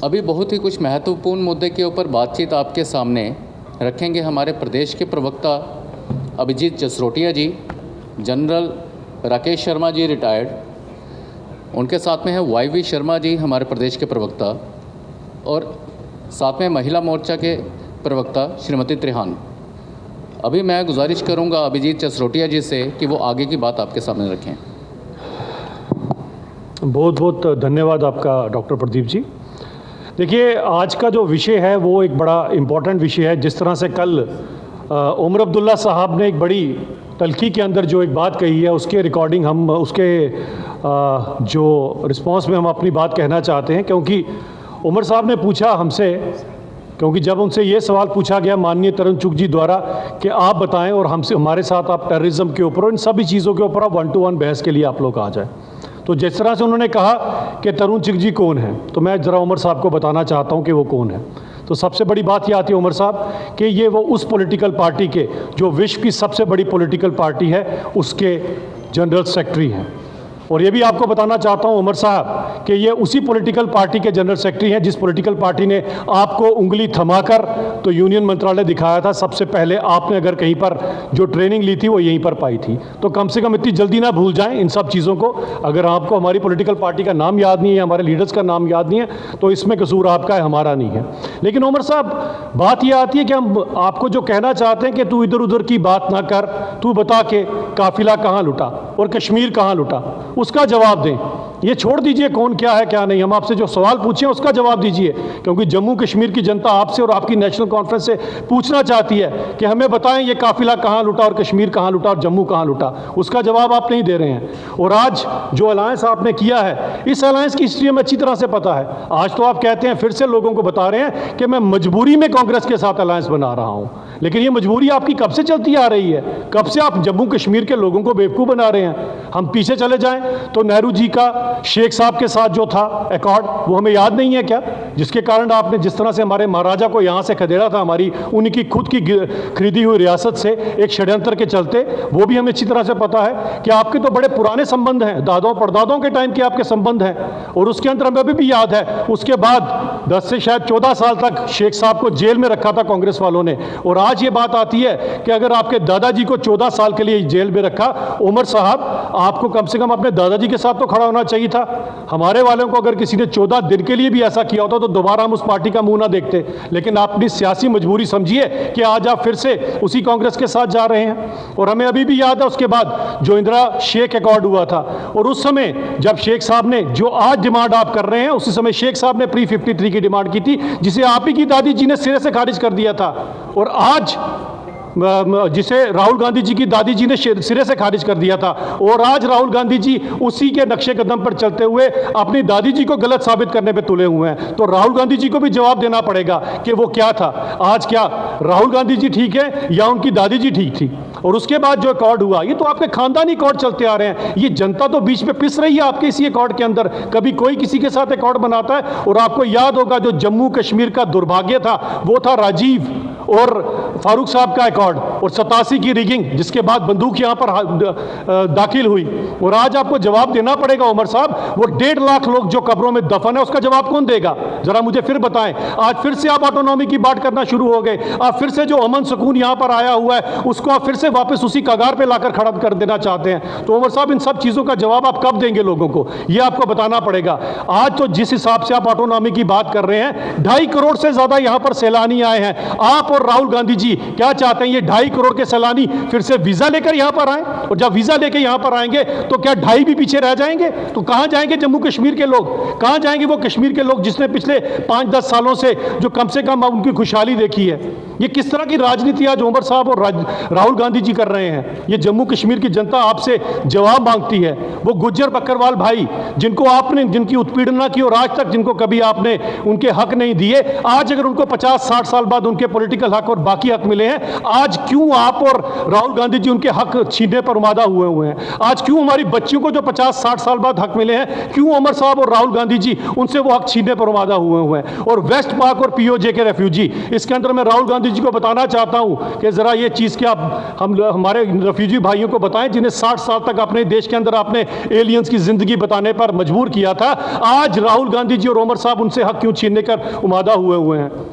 अभी बहुत ही कुछ महत्वपूर्ण मुद्दे के ऊपर बातचीत आपके सामने रखेंगे हमारे प्रदेश के प्रवक्ता अभिजीत जसरोटिया जी, जनरल राकेश शर्मा जी रिटायर्ड, उनके साथ में है वाई शर्मा जी हमारे प्रदेश के प्रवक्ता, और साथ में महिला मोर्चा के प्रवक्ता श्रीमती त्रिहान। अभी मैं गुजारिश करूंगा अभिजीत जसरोटिया जी से कि वो आगे की बात आपके सामने रखें। बहुत बहुत धन्यवाद आपका डॉक्टर प्रदीप जी। देखिए, आज का जो विषय है वो एक बड़ा इम्पॉर्टेंट विषय है। जिस तरह से कल उमर अब्दुल्ला साहब ने एक बड़ी तल्खी के अंदर जो एक बात कही है, उसके रिकॉर्डिंग हम उसके जो रिस्पांस में हम अपनी बात कहना चाहते हैं। क्योंकि उमर साहब ने पूछा हमसे, क्योंकि जब उनसे ये सवाल पूछा गया माननीय तरुण चुग जी द्वारा कि आप बताएं और हमसे हमारे साथ आप टेररिज्म के ऊपर और इन सभी चीज़ों के ऊपर आप 1-to-1 बहस के लिए आप लोग आ जाएं, तो जिस तरह से उन्होंने कहा कि तरुण चुग जी कौन है, तो मैं ज़रा उमर साहब को बताना चाहता हूं कि वो कौन है। तो सबसे बड़ी बात ये आती है उमर साहब कि ये वो उस पॉलिटिकल पार्टी के जो विश्व की सबसे बड़ी पॉलिटिकल पार्टी है उसके जनरल सेक्रेटरी हैं। और ये भी आपको बताना चाहता हूं उमर साहब कि ये उसी पॉलिटिकल पार्टी के जनरल सेक्रेटरी हैं जिस पॉलिटिकल पार्टी ने आपको उंगली थमाकर तो यूनियन मंत्रालय दिखाया था। सबसे पहले आपने अगर कहीं पर जो ट्रेनिंग ली थी वो यहीं पर पाई थी। तो कम से कम इतनी जल्दी ना भूल जाएं इन सब चीज़ों को। अगर आपको हमारी पॉलिटिकल पार्टी का नाम याद नहीं है, हमारे लीडर्स का नाम याद नहीं है, तो इसमें कसूर आपका है, हमारा नहीं है। लेकिन उमर साहब, बात यह आती है कि हम आपको जो कहना चाहते हैं कि तू इधर उधर की बात ना कर, तू बता के काफिला कहाँ लुटा और कश्मीर कहाँ लुटा, उसका जवाब दें। ये छोड़ दीजिए कौन क्या है क्या नहीं, हम आपसे जो सवाल पूछे उसका जवाब दीजिए। क्योंकि जम्मू कश्मीर की जनता आपसे और आपकी नेशनल कॉन्फ्रेंस से पूछना चाहती है कि हमें बताएं ये काफिला कहाँ लुटा और कश्मीर कहाँ लुटा और जम्मू कहाँ लुटा। उसका जवाब आप नहीं दे रहे हैं। और आज जो अलायंस आपने किया है, इस अलायंस की हिस्ट्री हमें अच्छी तरह से पता है। आज तो आप कहते हैं, फिर से लोगों को बता रहे हैं कि मैं मजबूरी में कांग्रेस के साथ अलायंस बना रहा हूं। लेकिन ये मजबूरी आपकी कब से चलती आ रही है? कब से आप जम्मू कश्मीर के लोगों को बेवकूफ़ बना रहे हैं? हम पीछे चले जाएं तो नेहरू जी का शेख साहब के साथ जो था अकॉर्ड, वो हमें याद नहीं है क्या? जिसके कारण आपने जिस तरह से हमारे महाराजा को यहाँ से खदेड़ा था, हमारी उनकी खुद की खरीदी हुई रियासत से एक षड्यंत्र के चलते, वो भी हमें अच्छी तरह से पता है कि आपके तो बड़े पुराने संबंध हैं, दादों परदादों के टाइम के आपके संबंध हैं। और उसके अंदर हमें अभी भी याद है, उसके बाद 10 से शायद 14 साल तक शेख साहब को जेल में रखा था कांग्रेस वालों ने। और आज ये बात आती है कि अगर आपके दादाजी को 14 साल के लिए जेल में रखा, उमर साहब आपको कम से कम अपने दादाजी के साथ तो खड़ा होना चाहिए था। हमारे वालों को अगर किसी ने 14 दिन के लिए भी ऐसा किया होता तो दोबारा हम उस पार्टी का मुंह ना देखते। लेकिन आप अपनी सियासी मजबूरी समझिए कि आज आप फिर से उसी कांग्रेस के साथ जा रहे हैं। और हमें अभी भी याद है उसके बाद जो इंदिरा शेख अकॉर्ड हुआ था, और उस समय जब शेख साहब ने जो आज डिमांड आप कर रहे हैं, उसी समय शेख साहब ने प्री 53 की डिमांड की थी, जिसे आप ही की दादी जी ने सिरे से खारिज कर दिया था। और आज जिसे राहुल गांधी जी की दादी जी ने सिरे से खारिज कर दिया था। और आज राहुल गांधी जी उसी के नक्शे कदम पर चलते हुए अपनी दादी जी को गलत साबित करने पे तुले हुए हैं। तो राहुल गांधी जी को भी जवाब देना पड़ेगा कि वो क्या था। आज क्या राहुल गांधी जी ठीक है या उनकी दादी जी ठीक थी? और उसके बाद जो अकॉर्ड हुआ, ये तो आपके खानदानी अकॉर्ड चलते आ रहे हैं। ये जनता तो बीच में पिस रही है आपके इसी अकॉर्ड के अंदर। कभी कोई किसी के साथ अकॉर्ड बनाता है। और आपको याद होगा जो जम्मू कश्मीर का दुर्भाग्य था, वो था राजीव और फारूक साहब का अकॉर्ड और 87 की रिगिंग, जिसके बाद बंदूक यहां पर दाखिल हुई। और आज आपको जवाब देना पड़ेगा उमर साहब, वो 1.5 लाख लोग जो कब्रों में दफन है, उसका जवाब कौन देगा? जरा मुझे फिर बताएं। आज फिर से आप ऑटोनॉमी की बात करना शुरू हो गए। आप फिर से जो अमन सुकून यहां पर आया हुआ है, उसको आप फिर से वापस उसी कगार पे लाकर खड़ा कर देना चाहते हैं। तो उमर साहब, इन सब चीजों का जवाब आप कब देंगे लोगों को? ये आपको बताना पड़ेगा। आज तो जिस हिसाब से आप ऑटोनॉमी की बात कर रहे हैं, 2.5 करोड़ से ज्यादा यहां पर सैलानी आए हैं। आप और राहुल गांधी जी क्या चाहते हैं? ये 2.5 करोड़ के सैलानी फिर से वीजा लेकर यहां पर आए, और जब वीजा लेकर यहां पर आएंगे तो क्या 2.5 भी पीछे रह जाएंगे? तो कहां जाएंगे जम्मू कश्मीर के लोग? कहां जाएंगे वो कश्मीर के लोग जिसने पिछले 5-10 सालों से जो कम से कम उनकी खुशहाली देखी है? ये किस तरह की राजनीति आज उमर साहब और राहुल गांधी जी कर रहे हैं? ये जम्मू कश्मीर की जनता आपसे जवाब मांगती है। वो गुज्जर बकरवाल भाई जिनको आपने, जिनकी उत्पीड़ना की और आज तक जिनको कभी आपने उनके हक नहीं दिए, आज अगर उनको 50-60 साल बाद उनके पॉलिटिकल हक और बाकी हक मिले हैं, आज क्यों आप और राहुल गांधी जी उनके हक छीनने पर उमादा हुए हैं? आज क्यों हमारी बच्चियों को जो 50-60 साल बाद हक मिले हैं, क्यों उमर साहब और राहुल गांधी जी उनसे वो हक छीनने पर उमादा हुए हैं? और वेस्ट पाक और पीओजे के रेफ्यूजी, इसके अंदर मैं राहुल गांधी गांधी जी को बताना चाहता हूं कि ज़रा ये चीज़ क्या हम हमारे रेफ्यूजी भाइयों को बताएं जिन्हें 60 साल तक अपने देश के अंदर आपने एलियंस की ज़िंदगी बताने पर मजबूर किया था। आज राहुल गांधी जी और उमर साहब उनसे हक क्यों छीनने कर उमादा हुए हैं।